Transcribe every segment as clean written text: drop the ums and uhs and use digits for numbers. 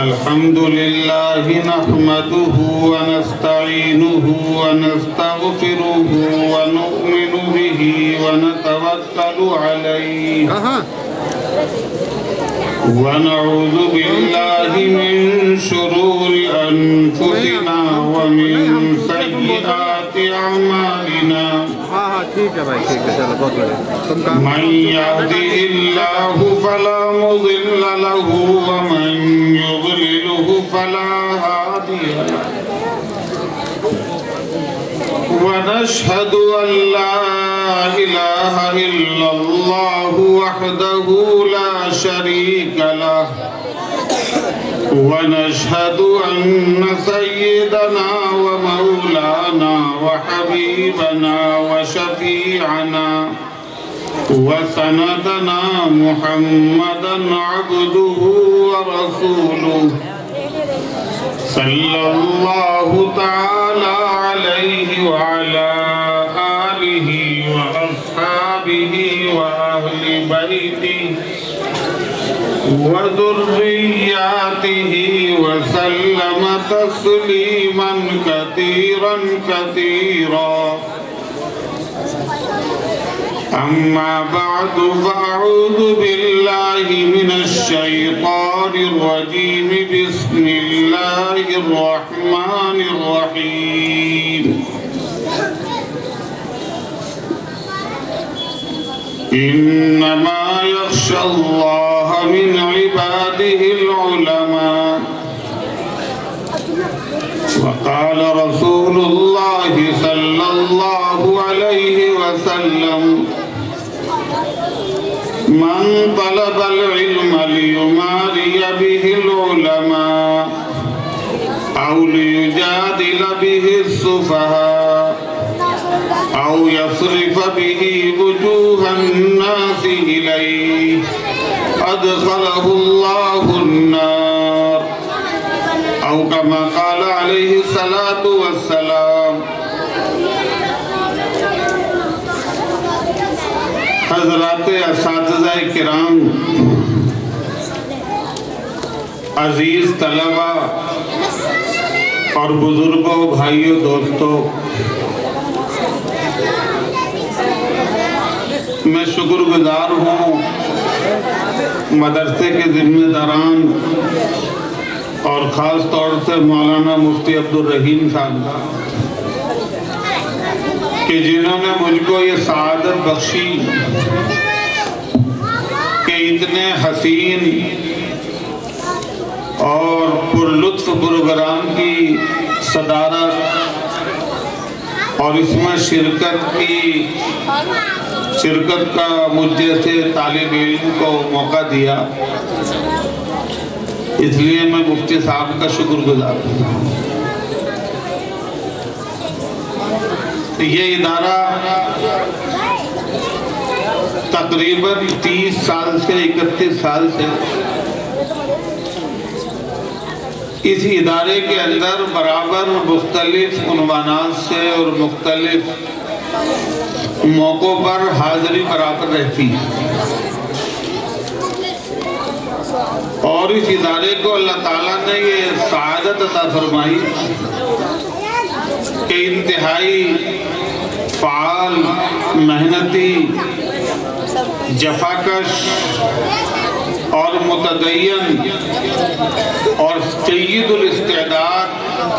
الحمد لله نحمده ونستعينه ونستغفره ونؤمن به ونتوكل عليه ونعوذ بالله من شرور أنفسنا ومن سيئات أعمالنا من يهده الله فلا مضل له ومن يضلله فلا هادي له ونشهد أن لا إله إلا الله وحده لا شريك له ونشهد أن سيدنا ومولانا وحبيبنا وشفيعنا وسندنا محمدا عبده ورسوله صلى الله تعالى عليه وعلى آله وأصحابه وأهل بيته وذرياته وسلم تسليما كثيرا كثيرا أما بعد فأعوذ بالله من الشيطان الرجيم بسم الله الرحمن الرحيم إنما يخشى الله من عباده العلماء وقال رسول الله صلى الله عليه وسلم من طلب العلم ليماري به العلماء أو ليجادل به السفهاء أو يصرف به وجوه الناس إليه أدخله الله النار أو كما قال عليه الصلاة والسلام حضرات اساتذہ کرام، عزیز طلبہ اور بزرگوں، بھائیوں، دوستوں، میں شکر گزار ہوں مدرسے کے ذمہ داران اور خاص طور سے مولانا مفتی عبدالرحیم صاحب کا کہ جنہوں نے مجھ کو یہ سعادت بخشی کہ اتنے حسین اور پرلطف پروگرام کی صدارت اور اس میں شرکت کا مجھ جیسے طالب علم کو موقع دیا، اس لیے میں مفتی صاحب کا شکر گزار ہوں۔ یہ ادارہ تقریباً 30 سال سے 31 سال سے اس ادارے کے اندر برابر مختلف عنوانات سے اور مختلف موقعوں پر حاضری برابر رہتی ہے، اور اس ادارے کو اللہ تعالیٰ نے یہ سعادت عطا فرمائی کہ انتہائی فعال، محنتی، جفاکش اور متدین اور سید الاستعداد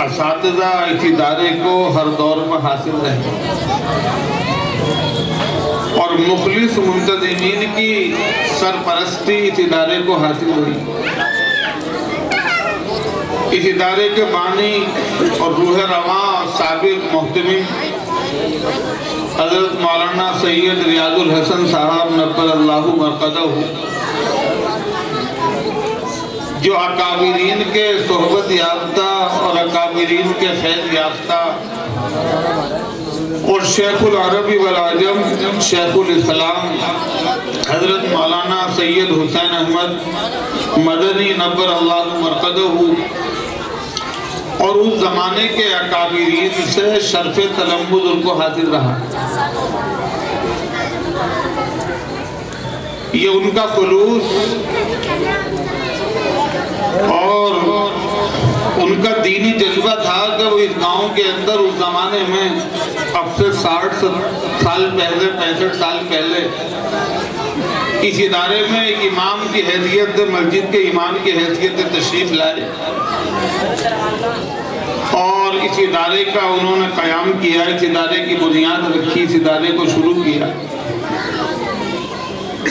اساتذہ اس ادارے کو ہر دور میں حاصل رہے اور مخلص منتظمین کی سرپرستی اس ادارے کو حاصل ہوئی۔ اس ادارے کے بانی اور روح رواں اور سابق محتمم حضرت مولانا سید ریاض الحسن صاحب نبر اللہ مرقدہ، جو اکابرین کے صحبت یافتہ اور اکابرین کے فیض یافتہ اور شیخ العربی والعجم شیخ الاسلام حضرت مولانا سید حسین احمد مدنی نبر اللہ مرقدہ اور اس زمانے کے اکابرین سے شرف تلمذ ان کو حاصل رہا۔ یہ ان کا خلوص اور دینی جذبہ تھا کہ وہ اس گاؤں کے اندر اس زمانے میں اب سے 60 سال پہلے 65 سال پہلے اس ادارے میں ایک امام کی حیثیت سے، مسجد کے امام کی حیثیت سے تشریف لائے اور اس ادارے کا انہوں نے قیام کیا، اس ادارے کی بنیاد رکھی، اس ادارے کو شروع کیا۔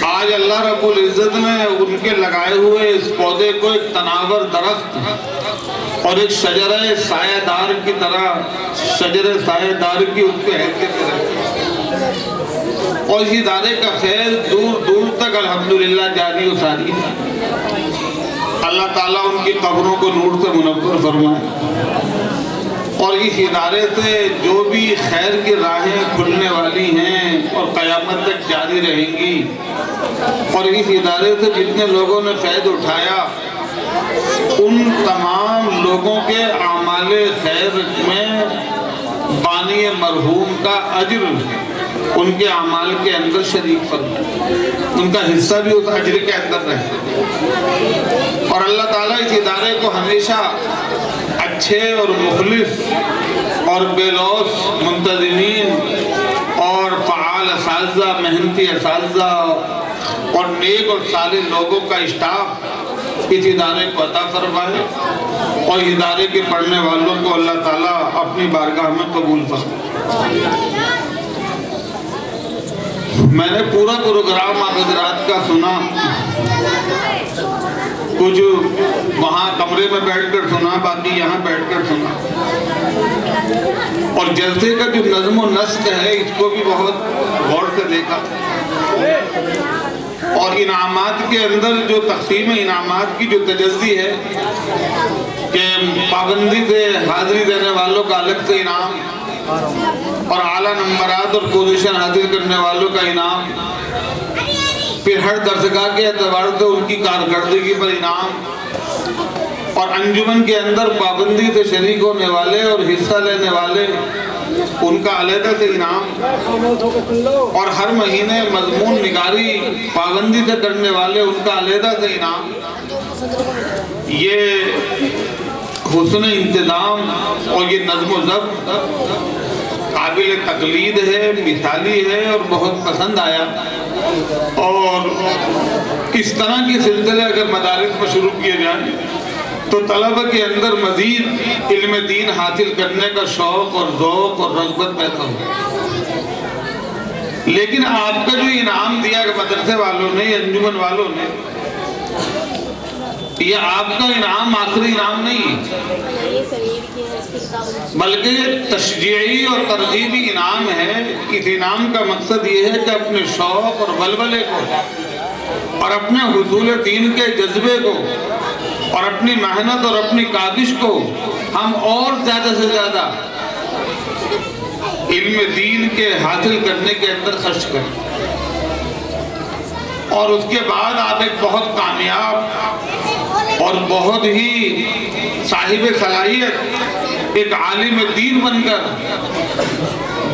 آج اللہ رب العزت نے ان کے لگائے ہوئے اس پودے کو ایک تناور درخت اور ایک شجرہ سایہ دار کی طرح، شجرہ سایہ دار کی اس کے حیثیت رکھی، اور اس ادارے کا فیض دور دور تک الحمدللہ جاری و ساری ہے۔ اللہ تعالیٰ ان کی قبروں کو نور سے منور فرمائے، اور اس ادارے سے جو بھی خیر کی راہیں کھلنے والی ہیں اور قیامت تک جاری رہیں گی، اور اس ادارے سے جتنے لوگوں نے فیض اٹھایا ان تمام لوگوں کے اعمال خیر میں بانی مرحوم کا اجر ان کے اعمال کے اندر شریک فرمائے، ان کا حصہ بھی اس اجر کے اندر رہے، اور اللہ تعالیٰ اس ادارے کو ہمیشہ اچھے اور مخلص اور بے لوث منتظمین اور فعال اساتذہ، محنتی اساتذہ اور نیک اور صالح لوگوں کا اسٹاف اس ادارے کو عطا فرمائے، اور ادارے کے پڑھنے والوں کو اللہ تعالیٰ اپنی بارگاہ میں قبول فرمائے۔ میں نے پورا پروگرام آپ حضرات کا سنا، کچھ وہاں کمرے میں بیٹھ کر سنا، باقی یہاں بیٹھ کر سنا، اور جلسے کا جو نظم و نسق ہے اس کو بھی بہت غور سے دیکھا، اور انعامات کے اندر جو تقسیم انعامات کی جو تجزی ہے کہ پابندی سے حاضری دینے والوں کا الگ سے انعام، اور اعلیٰ نمبرات اور پوزیشن حاصل کرنے والوں کا انعام، پھر ہر درسگاہ کے اعتبار سے ان کی کارکردگی پر انعام، اور انجمن کے اندر پابندی سے شریک ہونے والے اور حصہ لینے والے ان کا علیحدہ سے انعام، اور ہر مہینے مضمون نگاری پابندی سے کرنے والے ان کا علیحدہ سے انعام۔ یہ حسن انتظام اور یہ نظم و ضبط قابل تقلید ہے، مثالی ہے اور بہت پسند آیا، اور اس طرح کے سلسلے اگر مدارس میں شروع کیے جائیں تو طلبہ کے اندر مزید علم دین حاصل کرنے کا شوق اور ذوق اور رغبت پیدا ہو۔ لیکن آپ کا جو انعام دیا مدرسے والوں نے، انجمن والوں نے، یہ آپ کا انعام آخری انعام نہیں ہے، بلکہ یہ تشجیعی اور ترغیبی انعام ہے۔ اس انعام کا مقصد یہ ہے کہ اپنے شوق اور ولولے کو اور اپنے حصول دین کے جذبے کو اور اپنی محنت اور اپنی کاوش کو ہم اور زیادہ سے زیادہ علم دین کے حاصل کرنے کے اندر خرچ کریں، اور اس کے بعد آپ ایک بہت کامیاب اور بہت ہی صاحب صلاحیت ایک عالم دین بن کر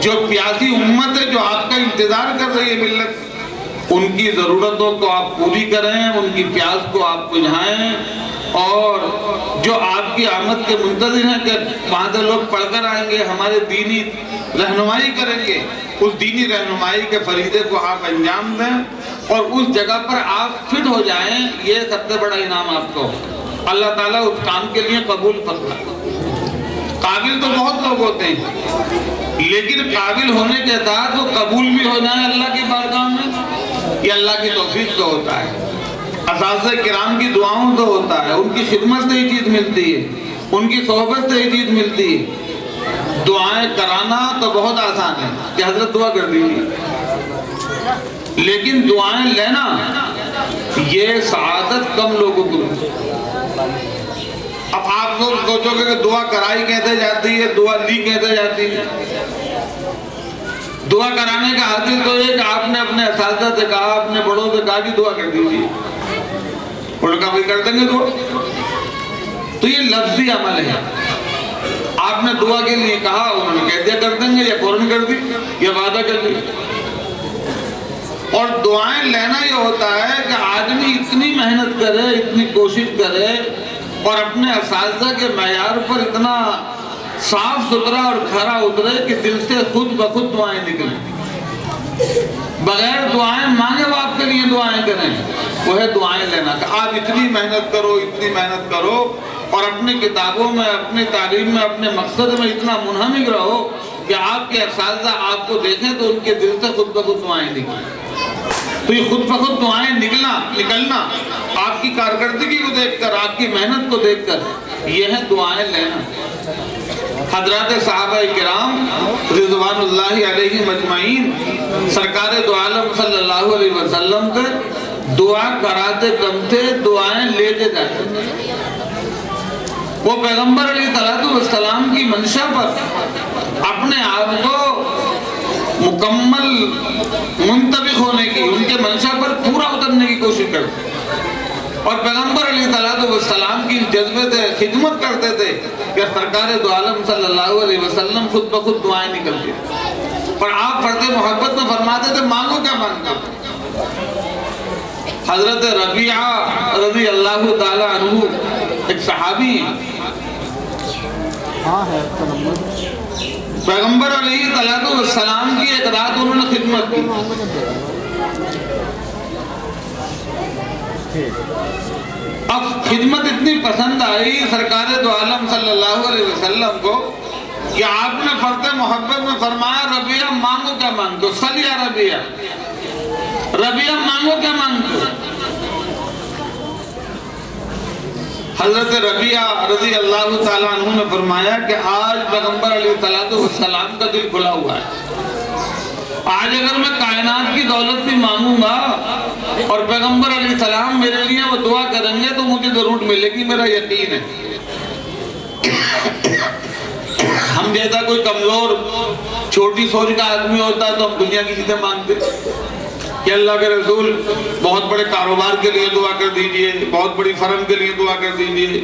جو پیاسی امت ہے، جو آپ کا انتظار کر رہی ہے ملت، ان کی ضرورتوں کو آپ پوری کریں، ان کی پیاس کو آپ بجھائیں، اور جو آپ کی آمد کے منتظر ہیں کہ وہاں سے لوگ پڑھ کر آئیں گے، ہمارے دینی رہنمائی کریں گے، اس دینی رہنمائی کے فریضے کو آپ انجام دیں اور اس جگہ پر آپ فٹ ہو جائیں، یہ سب سے بڑا انعام آپ کو اللہ تعالیٰ اس کام کے لیے قبول فرمائے۔ قابل تو بہت لوگ ہوتے ہیں، لیکن قابل ہونے کے ساتھ وہ قبول بھی ہو جائیں اللہ کی بارگاہ میں، یہ اللہ کی توفیق سے ہوتا ہے، اساتذہ کرام کی دعاؤں سے ہوتا ہے، ان کی خدمت سے یہ چیز ملتی ہے، ان کی صحبت سے یہ چیز ملتی ہے۔ دعائیں کرانا تو بہت آسان ہے کہ حضرت دعا کر دیجیے، لیکن دعائیں لینا یہ سعادت کم لوگوں کو ملتی ہے۔ اب آپ لوگ سوچو گے کہ دعا کرائی کیسے جاتی ہے، دعا لی کیسے جاتی ہے۔ دعا کرانے کا حاصل تو یہ کہ آپ نے اپنے اساتذہ سے کہا، اپنے بڑوں سے کہا کہ دعا کر دیجیے، انہوں نے کہا کر دیں گے دعا، تو یہ لفظی عمل ہے۔ آپ نے دعا کے لیے کہا، انہوں نے کہہ دیا کر دیں گے، یا فوراً کر دی، یا وعدہ کر دی۔ اور دعائیں لینا یہ ہوتا ہے کہ آدمی اتنی محنت کرے، اتنی کوشش کرے اور اپنے اساتذہ کے معیار پر اتنا صاف ستھرا اور کھرا اترے کہ دل سے خود بخود دعائیں نکلیں، بغیر دعائیں مانگے وہ آپ کے لیے دعائیں کریں، وہ ہے دعائیں لینا کہ آپ اتنی محنت کرو، اتنی محنت کرو، اور اپنی کتابوں میں، اپنی تعلیم میں، اپنے مقصد میں اتنا منہمک رہو کہ آپ کے اساتذہ آپ کو دیکھیں تو ان کے دل سے خود بخود دعائیں نکلیں۔ تو یہ خود بخود دعائیں نکلنا آپ کی کارکردگی کو دیکھ کر، آپ کی محنت کو دیکھ کر، یہ ہے دعائیں لینا۔ حضرات صحابہ کرام رضوان اللہ علیہم اجمعین سرکار دو عالم صلی اللہ علیہ وسلم سے دعا کراتے کم تھے، دعائیں لیتے جاتے تھے۔ وہ پیغمبر علیہ السلام کی منشا پر اپنے آپ کو مکمل منطبق ہونے کی، ان کے منشا پر پورا اترنے کی کوشش کرتے اور پیغمبر علیہ السلام کی جذبے سے خدمت کرتے تھے کہ سرکار دو عالم صلی اللہ علیہ وسلم خود بخود دعائیں نکلتی، اور آپ فرد محبت میں فرماتے تھے مانگو کیا مانگو۔ حضرت ربیعہ رضی اللہ تعالی عنہ ایک صحابی ہیں، پیغمبر علیہ السلام کی ایک رات انہوں نے خدمت کی۔ اب خدمت اتنی پسند آئی سرکار دو عالم صلی اللہ علیہ وسلم کو کہ آپ نے فرد محبت میں فرمایا ربیعہ مانگو کیا مانگو، صلی یا ربیعہ، ربیعہ مانگو کیا مانگو۔ حضرت ربیعہ رضی اللہ تعالیٰ عنہ نے فرمایا کہ آج پیغمبر علیہ السلام کا دل کھلا ہوا ہے، آج اگر میں کائنات کی دولت بھی مانگوں گا اور پیغمبر علیہ السلام میرے لیے وہ دعا کریں گے تو مجھے ضرور ملے گی، میرا یقین ہے۔ ہم جیسا کوئی کمزور چھوٹی سوچ کا آدمی ہوتا ہے تو ہم دنیا کی چیزیں مانگتے کہ اللہ کے رسول بہت بڑے کاروبار کے لیے دعا کر دیجئے، بہت بڑی فرم کے لیے دعا کر دیجئے،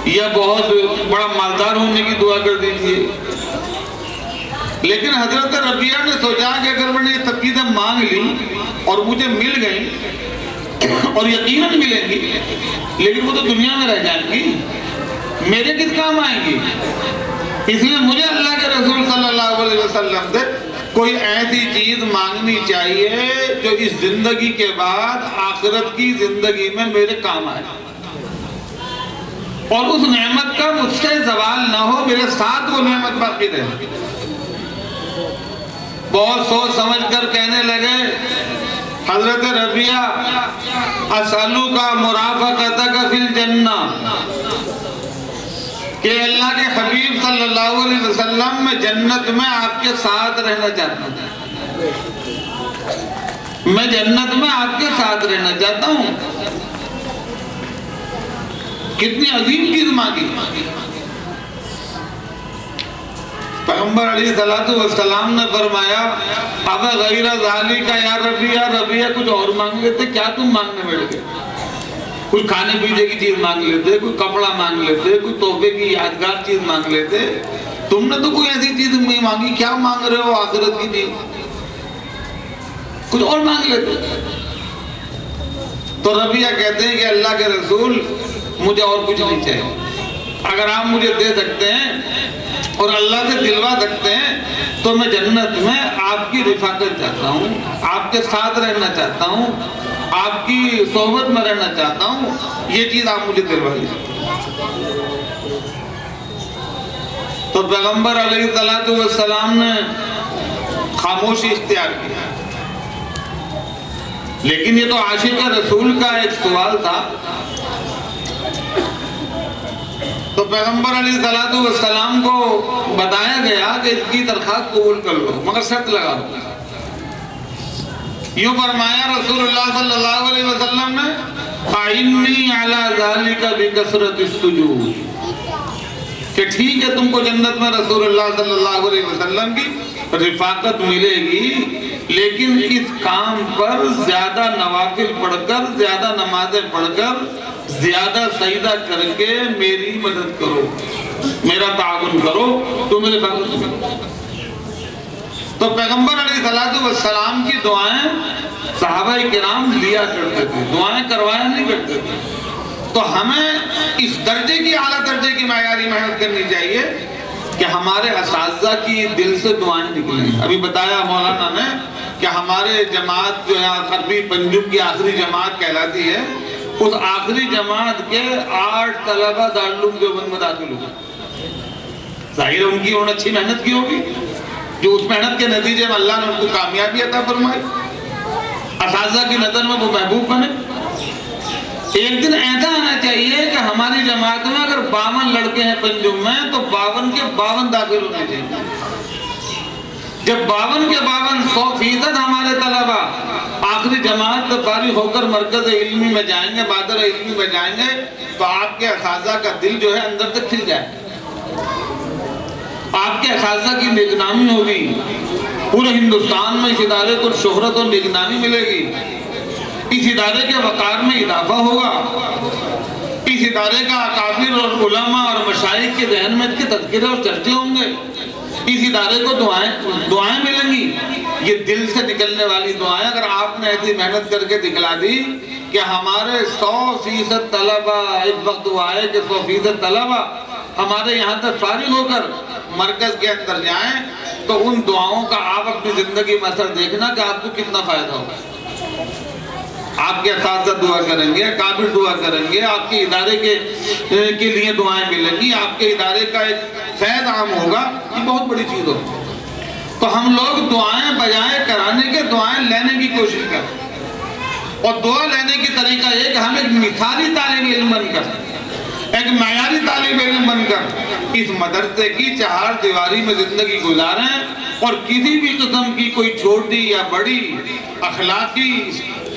یا بہت بڑا مالدار ہونے کی دعا کر دیجئے۔ لیکن حضرت ربیعہ نے سوچا کہ اگر میں نے یہ سب چیزیں مانگ لی اور مجھے مل گئیں اور یقیناً ملیں گی، لیکن وہ تو دنیا میں رہ جائیں گی، میرے کس کام آئیں گی؟ اس لیے مجھے اللہ کے رسول صلی اللہ علیہ وسلم سے کوئی ایسی چیز مانگنی چاہیے جو اس زندگی کے بعد آخرت کی زندگی میں میرے کام آئے، اور اس نعمت کا مجھ سے زوال نہ ہو، میرے ساتھ وہ نعمت باقی رہے۔ بہت سوچ سمجھ کر کہنے لگے حضرت ربیعہ اسألوک مرافقتک فی الجنہ، کہ اللہ کے حبیب صلی اللہ علیہ وسلم میں جنت میں آپ کے ساتھ رہنا چاہتا ہوں، میں جنت میں آپ کے ساتھ رہنا چاہتا ہوں۔ کتنی عظیم چیز مانگی۔ پیغمبر علیہ السلام نے فرمایا اب غیر ذالک یا ربیعہ، ربیعہ کچھ اور مانگ لیتے، کیا تم مانگنے بیٹھ گئے؟ کوئی کھانے پینے کی چیز مانگ لیتے، کوئی کپڑا مانگ لیتے، کوئی تحفے کی یادگار چیز مانگ لیتے، تم نے تو کوئی ایسی چیز نہیں مانگی، کیا مانگ رہے ہو آخرت کی چیز؟ کچھ اور مانگ لیتے۔ تو ربیعہ کہتے ہیں کہ اللہ کے رسول مجھے اور کچھ نہیں چاہیے، اگر آپ مجھے دے سکتے ہیں اور اللہ سے دلوا سکتے ہیں تو میں جنت میں آپ کی رفاقت چاہتا ہوں، آپ کے ساتھ رہنا چاہتا ہوں، آپ کی صحبت میں رہنا چاہتا ہوں، یہ چیز آپ مجھے دلوائیے۔ تو پیغمبر علیہ السلام نے خاموشی اختیار کی، لیکن یہ تو عاشق رسول کا ایک سوال تھا۔ تو پیغمبر علیہ السلام کو بتایا گیا کہ اس کی درخواست قبول کر لو، مگر شرط لگا دو۔ یوں فرمایا رسول اللہ صلی اللہ علیہ وسلم نے فَإِنِّي عَلَى ذَلِكَ بِكَثْرَةِ السُّجُودِ، کہ ٹھیک ہے تم کو جنت میں رسول اللہ صلی اللہ علیہ وسلم کی رفاقت ملے گی، لیکن اس کام پر زیادہ نوافل پڑھ کر، زیادہ نمازیں پڑھ کر، زیادہ سجدہ کر کے میری مدد کرو، میرا تعاون کرو، تو میرے بات۔ تو پیغمبر علیہ السلام کی دعائیں صحابہ کرام لیا کرتے تھے، دعائیں کروایا نہیں کرتے تھے۔ تو ہمیں اس درجے کی اعلیٰ درجے کی معیاری محنت کرنی چاہیے کہ ہمارے اساتذہ کی دل سے دعائیں نکلیں. ابھی بتایا مولانا نے کہ ہمارے جماعت جو ہے عربی پنجاب کی آخری جماعت کہلاتی ہے، اس آخری جماعت کے 8 طلبہ دارالعلوم دیوبند میں داخل ہوئے. ظاہر ان کی اچھی محنت کی ہوگی، جو اس محنت کے نتیجے میں اللہ نے ان کو کامیابی عطا فرمائی، اساتذہ کی نظر میں وہ محبوب بنے. ایک دن ایسا آنا چاہیے کہ ہماری جماعت میں اگر 52 لڑکے ہیں پنجاب میں تو 52 کے 52 داخل ہونے چاہیے. جب 52 کے 52 100% ہمارے طلبہ آخری جماعت سے فارغ ہو کر مرکز علمی میں جائیں گے، بادر علمی میں جائیں گے، تو آپ کے اساتذہ کا دل جو ہے اندر تک کھل جائے. آپ کے اساتذہ کی نیکنامی ہوگی، پورے ہندوستان میں اس ادارے کو شہرت اور نیکنامی ملے گی، اس ادارے کے وقار میں اضافہ ہوگا، اس ادارے کا اکابر اور علماء اور مشائخ کے ذہن میں اس کے تذکرے اور چرچے ہوں گے، اس ادارے کو دعائیں ملیں گی. یہ دل سے نکلنے والی دعائیں اگر آپ نے ایسی محنت کر کے دکھلا دی کہ ہمارے 100% طلبہ، اس وقت وہ آئے کہ 100% طلبہ ہمارے یہاں تک فارغ ہو کر مرکز کے اندر جائیں، تو ان دعاؤں کا آپ اپنی زندگی میں اثر دیکھنا کہ آپ کو کتنا فائدہ ہوگا. آپ کے اساتذہ دعا کریں گے، اکابر دعا کریں گے، آپ کے ادارے کے لیے دعائیں ملیں گی، آپ کے ادارے کا ایک فیض عام ہوگا. یہ بہت بڑی چیز ہوگی. تو ہم لوگ دعائیں بجائے کرانے کے دعائیں لینے کی کوشش کریں. اور دعا لینے کی طریقہ یہ کہ ہم ایک مثالی طالب علم بن کر، ایک معیاری طالب علم بن کر اس مدرسے کی 4 دیواری میں زندگی گزاریں، اور کسی بھی قسم کی کوئی چھوٹی یا بڑی اخلاقی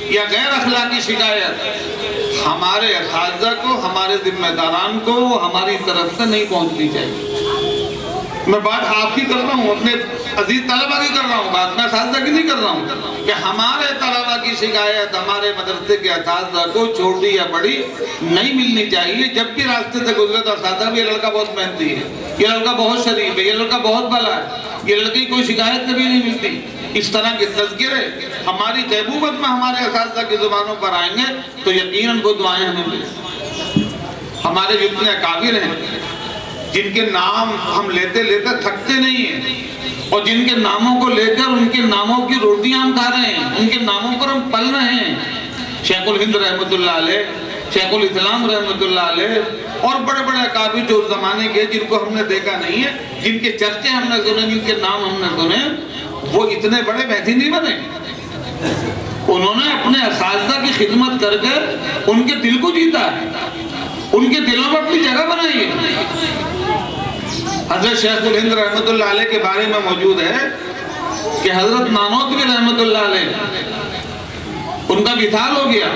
یا غیر اخلاقی شکایت ہمارے اساتذہ کو، ہمارے ذمہ داران کو ہماری طرف سے نہیں پہنچنی چاہیے. میں بات آپ کی کر رہا ہوں، اپنے عزیز طلبہ کی کر رہا ہوں، بات میں اساتذہ کی نہیں کر رہا ہوں کہ ہمارے طلبہ کی شکایت ہمارے مدرسے کے اساتذہ کو چھوٹی یا بڑی نہیں ملنی چاہیے. جب بھی راستے سے گزرے تو اساتذہ بھی یہ لڑکا بہت محنتی ہے، یہ لڑکا بہت شریف ہے، یہ لڑکا بہت بھلا ہے، یہ لڑکی کی کوئی شکایت کبھی نہیں ملتی. اس طرح کے تذکرے ہماری غیبوبت میں ہمارے اساتذہ کی زبانوں پر آئیں گے تو یقیناً وہ دعائیں ہمیں ملیں. ہمارے جتنے اکابر ہیں جن کے نام ہم لیتے لیتے تھکتے نہیں ہیں، اور جن کے ناموں کو لے کر ان کے ناموں کی روٹیاں ہم کھا رہے ہیں، ان کے ناموں پر ہم پل رہے ہیں، شیخ الہند رحمۃ اللہ علیہ، شیخ الاسلام رحمۃ اللہ علیہ، اور بڑے بڑے اکابر جو اس زمانے کے جن کو ہم نے دیکھا نہیں ہے، جن کے چرچے ہم نے سنے، جن کے نام ہم نے سنے، وہ اتنے بڑے مہدی نہیں بنے. انہوں نے اپنے اساتذہ کی خدمت کر کے ان کے دل کو جیتا ہے، ان کے دلوں میں اپنی جگہ بنائی ہے. حضرت شیخ الہند رحمۃ اللہ علیہ کے بارے میں موجود ہے کہ حضرت نانوتوی رحمۃ اللہ علیہ ان کا وصال ہو گیا،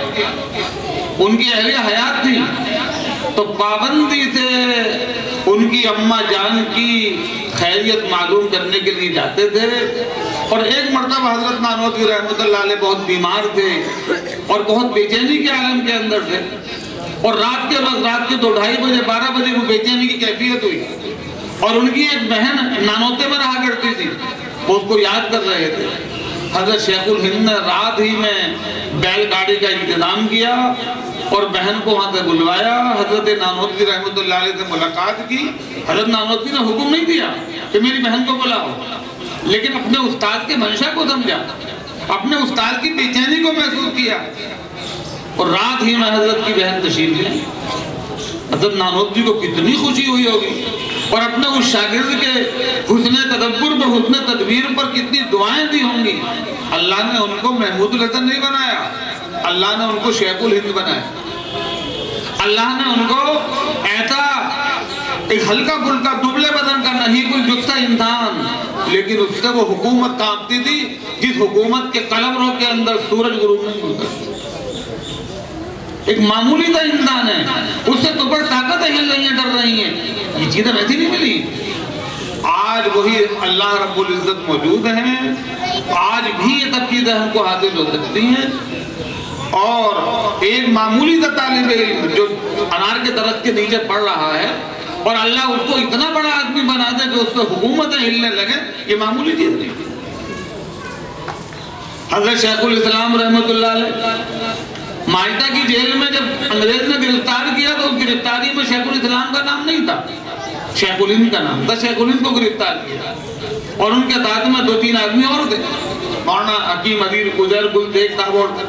ان کی اہل حیات تھی، تو پابندی سے ان کی اماں جان کی خیریت معلوم کرنے کے لیے جاتے تھے. اور ایک مرتبہ حضرت نانوتوی رحمۃ اللہ علیہ بہت بیمار تھے اور بہت بے چینی کے عالم کے اندر تھے، اور رات کے 2-2:30 بجے 12 بجے وہ بے چینی کی کیفیت ہوئی، اور ان کی ایک بہن نانوتے میں رہا کرتی تھی، وہ اس کو یاد کر رہے تھے. حضرت شیخ الہند نے رات ہی میں بیل گاڑی کا انتظام کیا اور بہن کو وہاں سے بلوایا، حضرت نانوتوی رحمۃ اللہ علیہ سے ملاقات کی. حضرت نانوتوی نے حکم نہیں دیا کہ میری بہن کو بلاؤ، لیکن اپنے استاد کے منشا کو سمجھا، اپنے استاد کی بے چینی کو محسوس کیا، اور رات ہی میں حضرت کی بہن تشریف لی. حضرت نانوتوی کو کتنی خوشی ہوئی ہوگی، اور اپنے اس شاگرد کے حسن تدبر پر، حسن تدبیر پر کتنی دعائیں دی ہوں گی. اللہ نے ان کو محمود الحسن نہیں بنایا، اللہ نے ان کو شیخ الہند بنایا. اللہ نے ان کو ایسا ایک ہلکا پھلکا دبلے بدن کا نہیں کوئی جثہ انسان، لیکن اس سے وہ حکومت کانپتی تھی جس حکومت کے قلمرو کے اندر سورج غروب نہیں ہوتا. ایک معمولی کا انسان ہے، اس سے تو بڑی طاقت ہل رہی ہیں، ڈر رہی ہیں. یہ چیزیں ویسی نہیں ملی. آج وہی اللہ رب العزت موجود ہیں، آج بھی یہ سب چیزیں ہم کو حاصل ہو سکتی ہیں. اور ایک معمولی کا طالب علم جو انار کے درخت کے نیچے پڑھ رہا ہے اور اللہ اس کو اتنا بڑا آدمی بنا دے کہ اس سے حکومتیں ہلنے لگے، یہ معمولی چیز نہیں. حضرت شیخ الاسلام رحمۃ اللہ علیہ مالٹا کی جیل میں جب انگریز نے گرفتار گرفتاری میں شیخ الاسلام کا نام نہیں تھا، شیخ الہند کا نام تھا۔ شیخ الہند کو گرفتار کیا اور ان کے ساتھ میں 2-3 آدمی اور تھے، مولانا حکیم ادیر عزیر گل دیکھ صاحب اور تھے۔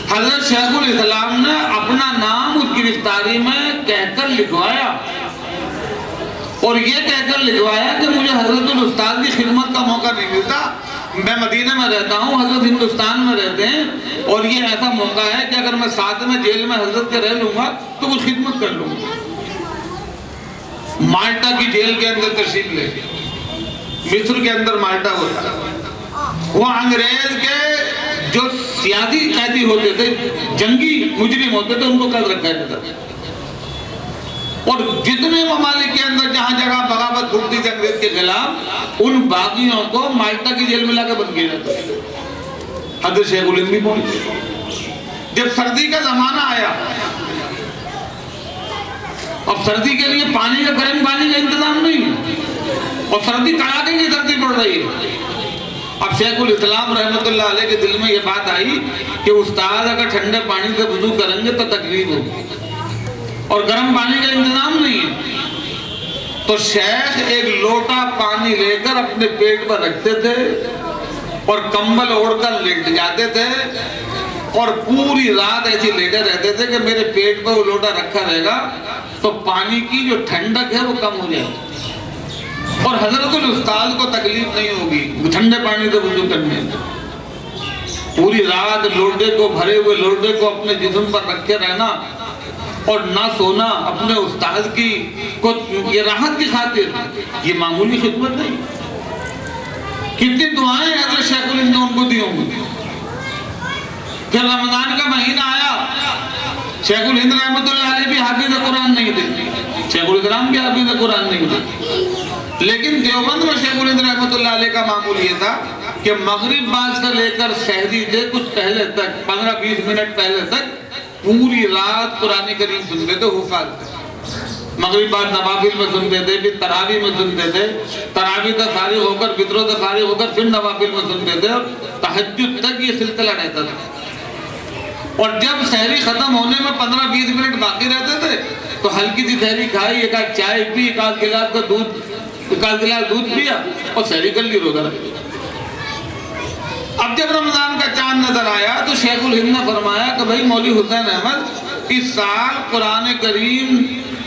حضرت شیخ الاسلام نے اپنا نام اس گرفتاری میں کہہ کر لکھوایا، اور یہ کہہ کر لکھوایا کہ مجھے حضرت الاستاذ کی خدمت کا موقع نہیں ملتا، میں مدینہ میں رہتا ہوں، حضرت ہندوستان میں رہتے ہیں، اور یہ ایسا موقع ہے کہ اگر میں ساتھ میں جیل میں حضرت کے رہ لوں گا تو کچھ خدمت کر لوں گا۔ مالٹا کی جیل کے اندر تشریف لے، مصر کے اندر مالٹا ہوتا ہے، وہ انگریز کے جو سیاسی قیدی ہوتے تھے، جنگی مجرم ہوتے تھے، ان کو قید رکھا جاتا تھا، اور جتنے ممالک کے اندر جہاں جگہ بغاوت پھوٹتی تھی انگریز کے خلاف، ان باغیوں کو مالٹا کی جیل میں لا کے بند کیا جاتا تھا۔ حضرت شیخ الہند بھی پہنچے۔ جب سردی کا زمانہ آیا، اب سردی کے لیے پانی کا، گرم پانی کا انتظام نہیں، اور سردی کڑاکے کی سردی پڑ رہی ہے۔ اب شیخ الاسلام رحمۃ اللہ علیہ کے دل میں یہ بات آئی کہ استاد اگر ٹھنڈے پانی سے وضو کریں گے تو تکلیف ہوگی، اور گرم پانی کا انتظام نہیں ہے، تو شیخ ایک لوٹا پانی لے کر اپنے پیٹ پر رکھتے تھے اور کمبل اوڑھ کر لیٹ جاتے تھے، اور پوری رات ایسی لیٹے رہتے تھے کہ میرے پیٹ پر وہ لوٹا رکھا رہے گا تو پانی کی جو ٹھنڈک ہے وہ کم ہو جائے گی، اور حضرت الاستاذ کو تکلیف نہیں ہوگی ٹھنڈے پانی سے وضو کرنے میں۔ پوری رات لوٹے کو، بھرے ہوئے لوٹے کو اپنے جسم پر رکھے رہنا اور نہ سونا، اپنے استاذ کی کو یہ راحت کی خاطر، یہ معمولی خدمت نہیں۔ کتنی دعائیں حضرت شیخ الہند نے ان کو دی ہوں گی۔ پھر رمضان کا مہینہ آیا، شیخ الہند رحمۃ اللہ علیہ بھی حافظ قرآن نہیں تھے، شیخ الاسلام بھی حافظ قرآن نہیں تھے، لیکن دیوبند میں شیخ الہند رحمۃ اللہ علیہ کا معمول یہ تھا کہ مغرب بعد سے لے کر سحری سے کچھ پہلے تک، 15-20 منٹ پہلے تک پوری رات قرآن کریم سنتے تھے، حفاظ تھے۔ مغرب بعد نوافل میں سنتے تھے، پھر تراویح میں سنتے تھے، تراویح سے فارغ ہو کر، فطروں سے فارغ ہو کر پھر نوافل میں سنتے تھے، اور تہجد تک یہ سلسلہ رہتا تھا۔ اور جب سحری ختم ہونے میں 15-20 منٹ باقی رہتے تھے تو ہلکی سی سحری کھائی، ایک آدھ چائے پی، ایک آدھ گلاس دودھ پیا اور سحری کر لی، روزہ رکھ لیا۔ اب جب رمضان کا چاند نظر آیا تو شیخ الہند نے فرمایا کہ بھائی مولوی حسین احمد، اس سال قرآن کریم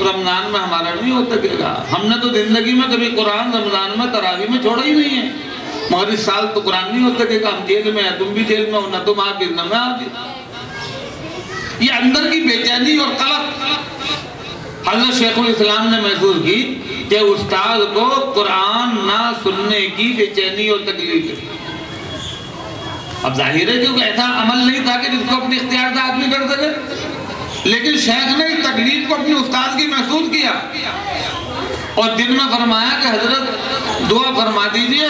رمضان میں ہمارا نہیں ہو سکے گا، ہم نے تو زندگی میں کبھی قرآن رمضان میں تراویح میں چھوڑا ہی نہیں ہے، مگر اس سال تو قرآن نہیں ہو سکے گا، ہم جیل میں ہیں، تم بھی جیل میں ہو، نہ تم حافظ نہ میں حافظ۔ یہ اندر کی بے چینی اور قلق حضرت شیخ الاسلام نے محسوس کی کہ استاد کو قرآن نہ سننے کی بے چینی اور تکلیف ہے۔ اب ظاہر ہے کہ ایسا عمل نہیں تھا کہ جس کو اپنے اختیار سے آدمی کر سکے، لیکن شیخ نے اس تکلیف کو اپنے استاد کی محسوس کیا، اور دن میں فرمایا کہ حضرت دعا فرما دیجئے،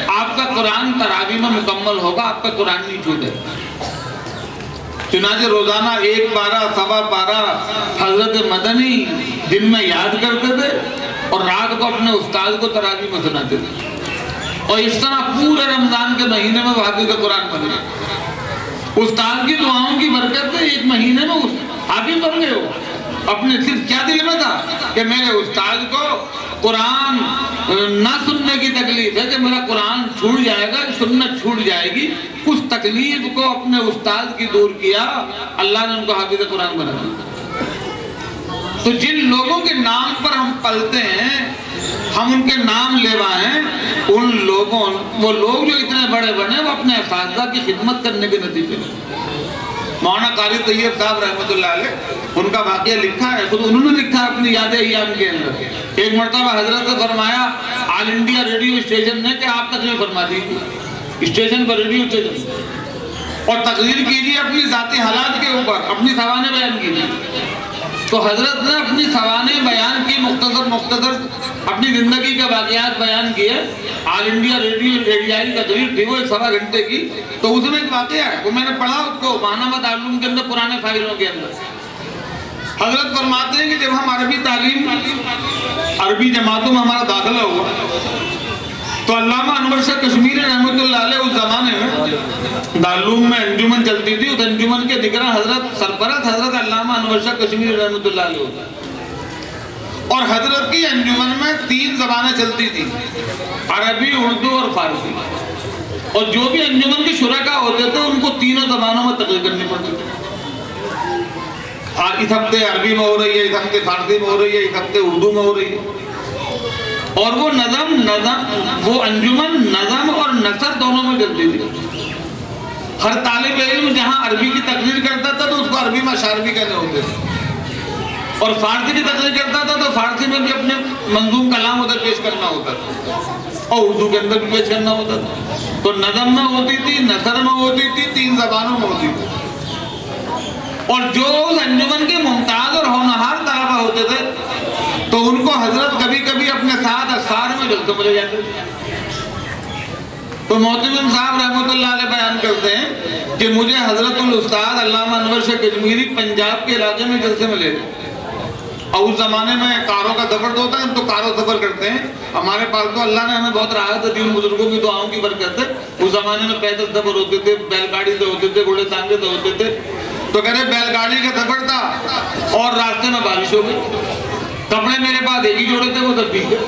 آپ کا قرآن تراویح میں مکمل ہوگا، آپ کا قرآن نہیں چھوٹے۔ چنانچہ روزانہ 1 پارہ، 1.25 پارہ حضرت مدنی دن میں یاد کرتے تھے، اور رات کو اپنے استاد کو تراویح میں سناتے تھے، اور اس طرح پورے رمضان کے مہینے میں حافظ قرآن بن گئے۔ استاد کی دعاؤں کی برکت سے 1 مہینے میں حافظ بن گئے ہو۔ اپنے صرف کیا دل میں تھا کہ میرے استاد کو قرآن نہ سننے کی تکلیف ہے، کہ میرا قرآن چھوٹ جائے گا، سنت چھوٹ جائے گی، اس تکلیف کو اپنے استاد کی دور کیا، اللہ نے ان کو حافظ قرآن بنا دیا۔ تو جن لوگوں کے نام پر ہم پلتے ہیں، ہم ان کے نام لیوا ہیں، ان لوگوں، وہ لوگ جو اتنے بڑے بنے، وہ اپنے اساتذہ کی خدمت کرنے کے نتیجے میں۔ مولانا قاری طیب صاحب رحمۃ اللہ علیہ، ان کا واقعہ لکھا ہے، خود انہوں نے لکھا اپنی یاد ایام کے اندر۔ ایک مرتبہ حضرت نے فرمایا آل انڈیا ریڈیو اسٹیشن نے کہ آپ تقریر فرما دیجیے، اسٹیشن پر، ریڈیو اسٹیشن، اور تقریر کیجیے اپنی ذاتی حالات کے اوپر، اپنی سوانح بیان کیجیے۔ تو حضرت نے اپنی سوانح بیان کی، مختصر اپنی زندگی کے واقعات بیان کیے۔ آل انڈیا ریڈیو ریڈیائی تقریر تھی وہ 1.25 گھنٹے کی، تو اس میں ایک واقعہ ہے، وہ میں نے پڑھا اس کو ماہنامہ تعلم کے اندر، پرانے فائلوں کے اندر۔ حضرت فرماتے ہیں کہ جب ہم عربی تعلیم، عربی جماعتوں میں ہمارا داخلہ ہوا تو علامہ انور شاہ کشمیری رحمۃ اللہ علیہ اس زمانے میں دارالعلوم میں انجمن چلتی تھی، اس انجمن کے نگراں حضرت سرپرست حضرت علامہ انور شاہ کشمیری رحمۃ اللہ علیہ ہوتا ہے، اور حضرت کی انجمن میں 3 زبانیں چلتی تھی، عربی، اردو اور فارسی، اور جو بھی انجمن کے شرکاء ہوتے تھے ان کو تینوں زبانوں میں تقریر کرنی پڑتی تھی۔ اس ہفتے عربی میں ہو رہی ہے، اس ہفتے فارسی میں ہو رہی ہے، اس ہفتے اردو میں ہو رہی ہے، اور وہ وہ انجمن نظم اور نثر دونوں میں چلتی تھی۔ ہر طالب علم جہاں عربی کی تقریر کرتا تھا تو اس کو عربی میں اشعار بھی کہنے ہوتے تھے، اور فارسی کی تقریر کرتا تھا تو فارسی میں بھی اپنے منظوم کلام ادھر پیش کرنا ہوتا تھا، اور اردو کے اندر بھی پیش کرنا ہوتا تھا۔ تو نظم میں ہوتی تھی، نثر میں ہوتی تھی، 3 زبانوں میں ہوتی تھی، اور جو اس انجمن کے ممتاز اور ہونہار طلبہ ہوتے تھے تو ان کو حضرت کبھی کبھی اپنے ساتھ اسفار میں جلسوں میں لے جاتے تھے۔ تو محتمم صاحب رحمۃ اللہ علیہ بیان کرتے ہیں کہ مجھے حضرت الاستاذ علامہ انور شاہ کشمیری پنجاب کے علاقے میں جلسے میں لے گئے، اور اس زمانے میں کاروں کا سفر ہوتا ہے، ہم تو کاروں سفر کرتے ہیں، ہمارے پاس تو اللہ نے ہمیں بہت راحت دی، ان بزرگوں کی دعاؤں کی برکت ہے۔ اس زمانے میں پیدل سفر ہوتے تھے، بیل گاڑی سے ہوتے تھے، گھوڑے ٹانگے سے ہوتے تھے، تو کہہ رہے بیل گاڑی کا سفر تھا اور راستے میں بارش ہو گئی، کپڑے میرے پاس ایک ہی جوڑے تھے، وہ سب بھیگ گئے۔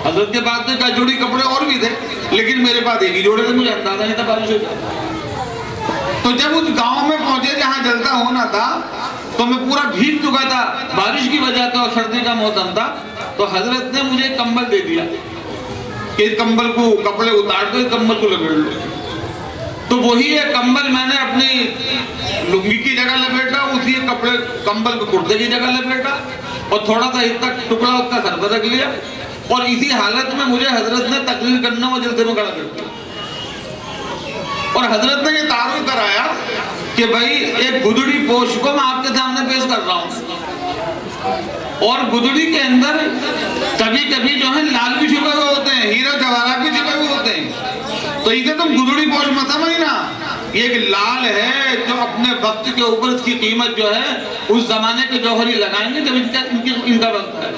حضرت کے پاس تو کئی جوڑی کپڑے اور بھی تھے لیکن میرے پاس ایک ہی جوڑے تھے، مجھے اندازہ نہیں تھا بارش ہو گئی۔ تو جب اس گاؤں میں پہنچے جہاں جلسہ ہونا تھا تو میں پورا بھیگ چکا تھا، بارش کی وجہ سے اور سردی کا موسم تھا، تو حضرت نے مجھے کمبل دے دیا کہ اس کمبل کو کپڑے اتار دو، اس کمبل کو لپیٹ لو۔ تو وہی ایک کمبل میں نے اپنی لنگی کی جگہ لپیٹا، اسی کپڑے کمبل کو کرتے کی جگہ لپیٹا، اور تھوڑا سا حصہ ٹکڑا اس کا سر پر رکھ لیا، اور اسی حالت میں مجھے حضرت نے تقریر کرنا وہ جلسے میں کھڑا کر دیا، اور حضرت نے یہ تعارف کرایا کہ بھائی ایک گدڑی پوش کو میں آپ کے سامنے پیش کر رہا ہوں، اور گدڑی کے اندر کبھی کبھی جو ہے لال بھی چھپے ہوئے ہوتے ہیں، ہیرا جواہرات بھی چھپے ہوئے ہوتے ہیں، تو اسے تم گدڑی پوش مت سمجھنا، یہ ایک لال ہے جو اپنے وقت کے اوپر اس کی قیمت جو ہے اس زمانے کے جوہری لگائیں گے جب ان کا وقت ہے۔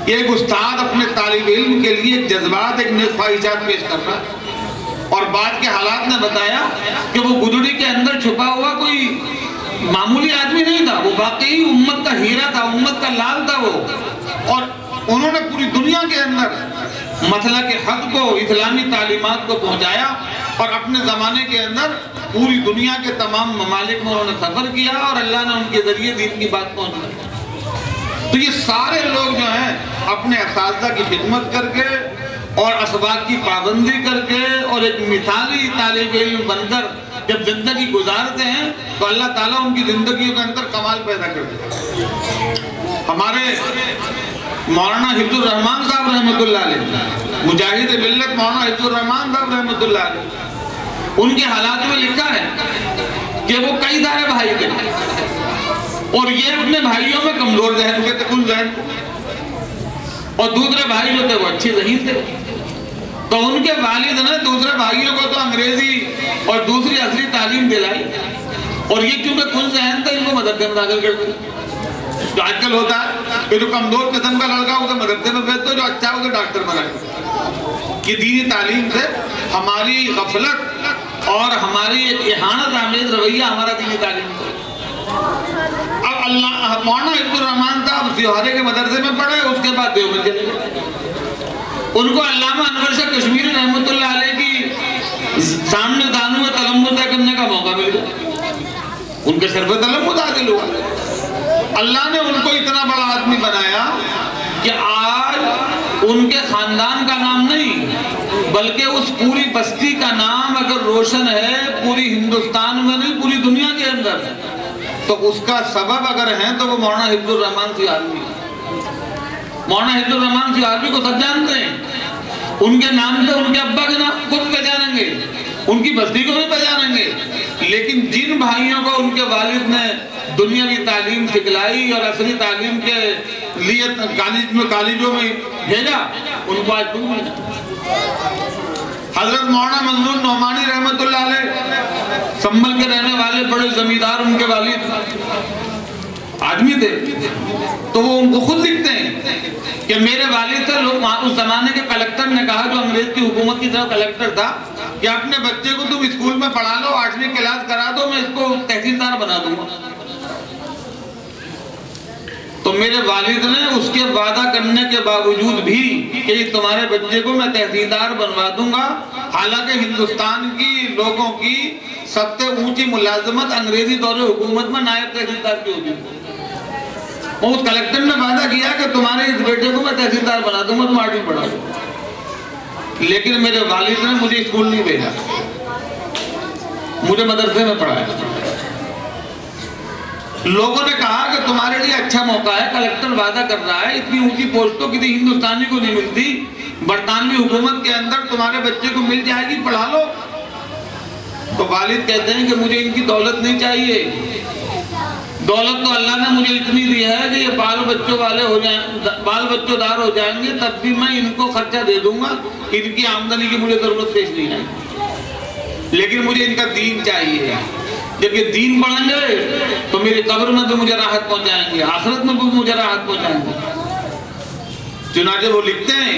یہ ایک استاد اپنے طالب علم کے لیے جذبات، ایک نیک خواہشات پیش کر رہا ہے، اور بعد کے حالات نے بتایا کہ وہ گدڑی کے اندر چھپا ہوا کوئی معمولی آدمی نہیں تھا، وہ واقعی امت کا ہیرا تھا، امت کا لال تھا وہ، اور انہوں نے پوری دنیا کے اندر مسلک حق کو، اسلامی تعلیمات کو پہنچایا، اور اپنے زمانے کے اندر پوری دنیا کے تمام ممالک میں انہوں نے سفر کیا، اور اللہ نے ان کے ذریعے دین کی بات پہنچائی۔ تو یہ سارے لوگ جو ہیں اپنے اساتذہ کی خدمت کر کے اور اسباق کی پابندی کر کے اور ایک مثالی طالب علم بن کر جب زندگی گزارتے ہیں تو اللہ تعالیٰ ان کی زندگیوں کے اندر کمال پیدا کرتے ہیں۔ ہمارے مولانا حفظ الرحمان صاحب رحمۃ اللہ علیہ، مجاہد ملت مولانا حفظ الرحمان صاحب رحمۃ اللہ علیہ، ان کے حالات میں لکھا ہے کہ وہ کئی سارے بھائی تھے، اور یہ اپنے بھائیوں میں کمزور ذہن کے تھے، کل ذہن، اور دوسرے بھائی جو تھے وہ اچھی ذہین تھے، تو ان کے والد نے دوسرے بھائیوں کو تو انگریزی اور دوسری عصری تعلیم دلائی، اور یہ کیونکہ کل ذہن تھا ان کو مدرسے میں داخل کر دیا۔ جو آج کل ہوتا ہے کہ جو کمزور قسم کا لڑکا اسے مدرسے میں بھیج دو، جو اچھا اسے ڈاکٹر بنائے۔ یہ دینی تعلیم سے ہماری غفلت اور ہماری ایک احانت آمیز رویہ ہمارا دینی تعلیم سے۔ اب مولانا حفظ الرحمان صاحب سیوارے کے مدرسے میں پڑھے، اس کے بعد دیوبند چلے گئے۔ ان کو علامہ انور شاہ کشمیری رحمۃ اللہ علیہ کی سامنے دانوں میں تلمذ کرنے کا موقع مل گیا، ان کے سر پہ تلمذ حاصل ہوا۔ اللہ نے ان کو اتنا بڑا آدمی بنایا کہ آج ان کے خاندان کا نام نہیں بلکہ اس پوری بستی کا نام اگر روشن ہے پوری ہندوستان میں نہیں پوری دنیا کے اندر، تو اس کا سبب اگر ہیں تو وہ مولانا حفظ الرحمان سیالوی ہے۔ مولانا حفظ الرحمان سیالوی کو سب جانتے ہیں، ان کے نام سے ان کے ابا کے نام خود پہچانیں گے، ان کی بستی کو بھی پہچانیں گے، لیکن جن بھائیوں کو ان کے والد نے دنیاوی تعلیم سکھلائی اور عصری تعلیم کے لیے کالجوں میں بھیجا، ان کو آج تم نہیں۔ حضرت مولانا منظور نعمانی رحمۃ اللہ علیہ سنبھل کے رہنے والے بڑے زمیندار ان کے والد، آدمی تھے، تو وہ ان کو خود لکھتے ہیں کہ میرے والد تھے، لوگ اس زمانے کے کلکٹر نے کہا، جو انگریز کی حکومت کی طرف کلکٹر تھا، کہ اپنے بچے کو تم اسکول میں پڑھا لو، 8ویں کلاس کرا دو، میں اس کو تحصیلدار بنا دوں گا۔ تو میرے والد نے اس کے وعدہ کرنے کے باوجود بھی کہ یہ تمہارے بچے کو میں تحصیلدار بنوا دوں گا، حالانکہ ہندوستان کی لوگوں کی سب سے اونچی ملازمت انگریزی دور حکومت میں نائب تحصیلدار کی ہوتی ہے، اس کلکٹر نے وعدہ کیا کہ تمہارے اس بیٹے کو میں تحصیلدار بنا دوں گا، تم 8ویں پڑھا دو، لیکن میرے والد نے مجھے اسکول نہیں بھیجا، مجھے مدرسے میں پڑھایا۔ لوگوں نے کہا کہ تمہارے لیے اچھا موقع ہے، کلکٹر وعدہ کر رہا ہے، اتنی اونچی پوسٹوں کسی ہندوستانی کو نہیں ملتی، برطانوی حکومت کے اندر تمہارے بچے کو مل جائے گی، پڑھا لو۔ تو والد کہتے ہیں کہ مجھے ان کی دولت نہیں چاہیے، دولت تو اللہ نے مجھے اتنی دی ہے کہ یہ بال بچوں والے ہو جائیں، بال بچوں دار ہو جائیں گے، تب بھی میں ان کو خرچہ دے دوں گا، ان کی آمدنی کی مجھے ضرورت پیش نہیں ہے، لیکن مجھے ان کا دین چاہیے۔ جب یہ دین پڑھیں گے تو میری قبر میں بھی مجھے راحت پہنچائیں گے، آخرت میں بھی مجھے راحت پہنچائیں گے۔ چنانچہ وہ لکھتے ہیں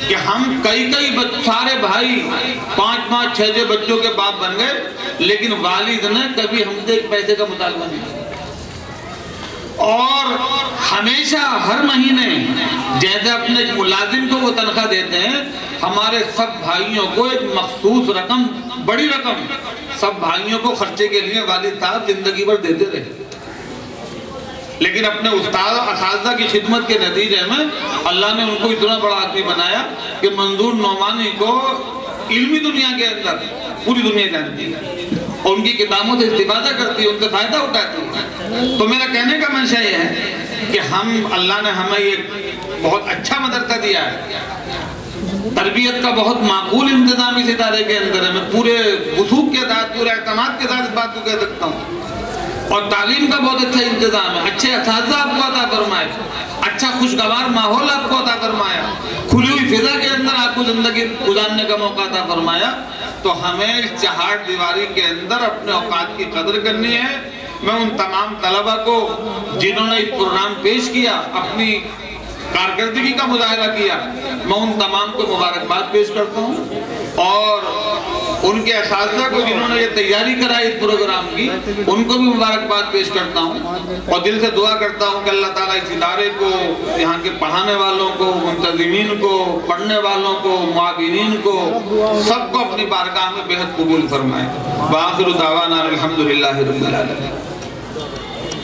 کہ ہم کئی سارے بھائی 5 6 بچوں کے باپ بن گئے، لیکن والد نے کبھی ہم سے ایک پیسے کا مطالبہ نہیں کیا، اور ہمیشہ ہر مہینے جیسے اپنے ملازم کو وہ تنخواہ دیتے ہیں، ہمارے سب بھائیوں کو ایک مخصوص رقم، بڑی رقم سب بھائیوں کو خرچے کے لیے والد صاحب زندگی بھر دیتے رہے، لیکن اپنے استاد اساتذہ کی خدمت کے نتیجے میں اللہ نے ان کو اتنا بڑا آدمی بنایا کہ منظور نعمانی کو علمی دنیا کے اندر پوری دنیا جانتی ہے، اور ان کی کتابوں سے استفادہ کرتی ہے، ان سے فائدہ اٹھاتی ہے۔ تو میرا کہنے کا منشا یہ ہے کہ اللہ نے ہمیں یہ بہت اچھا مدرسہ دیا ہے، تربیت کا بہت معقول انتظام اس ادارے کے اندر ہے، میں پورے وثوق کے ساتھ، پورے اعتماد کے ساتھ اس بات کو کہہ سکتا ہوں، اور تعلیم کا بہت اچھا انتظام ہے، اچھے اساتذہ آپ کو عطا فرمائے، اچھا خوشگوار ماحول آپ کو عطا فرمایا، کھلی ہوئی فضا کے اندر آپ کو زندگی گزارنے کا موقع عطا فرمایا۔ تو ہمیں اس چہار دیواری کے اندر اپنے اوقات کی قدر کرنی ہے۔ میں ان تمام طلبہ کو جنہوں نے اس پروگرام پیش کیا، اپنی کارکردگی کا مظاہرہ کیا، میں ان تمام کو مبارکباد پیش کرتا ہوں، اور ان کے اساتذہ کو جنہوں نے یہ تیاری کرائی اس پروگرام کی، ان کو بھی مبارکباد پیش کرتا ہوں، اور دل سے دعا کرتا ہوں کہ اللہ تعالیٰ اس ادارے کو، یہاں کے پڑھانے والوں کو، منتظمین کو، پڑھنے والوں کو، معاونین کو، سب کو اپنی بارگاہ میں بے حد قبول فرمائے۔ وآخر دعوانا الحمدللہ رب العالمین۔